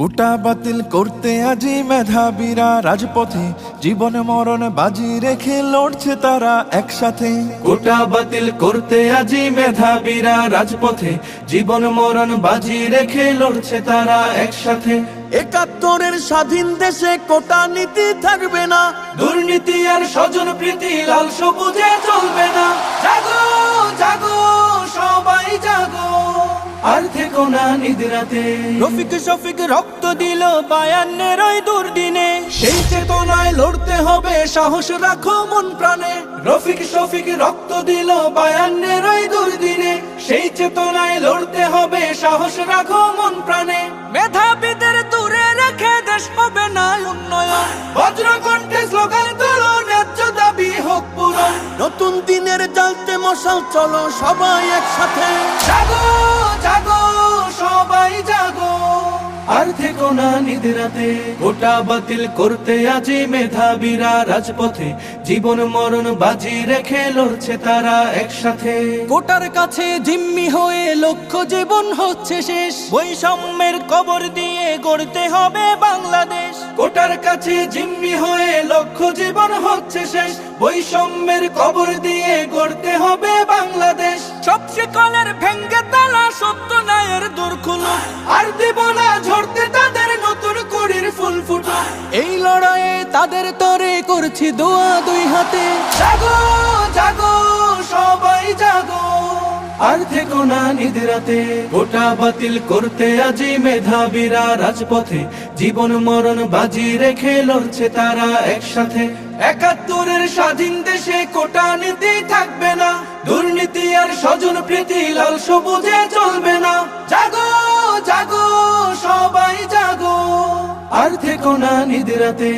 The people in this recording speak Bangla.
কোটা বাতিল করতে আজি মেধাবীরা রাজপথে, জীবন মরণ বাজি রেখে লড়ছে তারা একসাথে। কোটা বাতিল করতে আজি মেধাবীরা রাজপথে, জীবন মরণ বাজি রেখে লড়ছে তারা একসাথে। ৭১-এর স্বাধীন দেশে কোটা নীতি থাকবে না, দুর্নীতি আর স্বজন প্রীতি লাল সবুজে চলবে না। জাগো জাগো সবাই জাগো, আর থেকো না নিদ্রাতে। রফিক শফিক রক্ত দিল ৫২-এর ওই দুর্দিনে, সেই চেতনায় লড়তে হবে, সাহস রাখো মন প্রাণে। রফিক শফিক রক্ত দিল ৫২-এর ওই দুর্দিনে, সেই চেতনায় লড়তে হবে, সাহস রাখো মন প্রাণে। মেধাবীদের দূরে রেখে দেশ হবে না উন্নয়ন, বজ্রকণ্ঠে স্লোগান তোলো, ন্যায্য দাবি হোক পূরণ। নতুন দিনের জ্বালতে মশাল, চলো সবাই একসাথে। জাগো জাগো সবাই জাগো, আর থেকো না নিদ্রাতে। কোটা বাতিল করতে আজি মেধাবীরা রাজপথে, জীবন মরণ বাজি রেখে লড়ছে তারা একসাথে। কোটার কাছে জিম্মি হয়ে লক্ষ্য জীবন হচ্ছে শেষ, বৈষম্যের কবর দিয়ে গড়তে হবে বাংলাদেশ। কোটার কাছে জিম্মি হয়ে লক্ষ্য জীবন হচ্ছে শেষ, বৈষম্যের কবর দিয়ে গড়তে হবে বাংলাদেশ। সব শিকলের ভেঙ্গে তালা, সত্য ন্যায়ের দূর খুলো, আর দেব না ঝরতে তাদের নতুন কড়ির ফুল ফুটো। এই লড়াইয়ে তাদের তরে করছি দোয়া দুই হাতে। জাগো জাগো সবাই জাগো, আর থেকো না নিদ্রাতে। কোটা বাতিল করতে আজি মেধাবীরা রাজপথে, জীবন মরণ বাজি রেখে লড়ছে তারা একসাথে। ৭১-এর স্বাধীন দেশে কোটা নীতি থাকবে না, দুর্নীতি আর স্বজন প্রীতি লাল সবুজে চলবে না। জাগো জাগো সবাই জাগো, আর থেকো না নিদ্রাতে।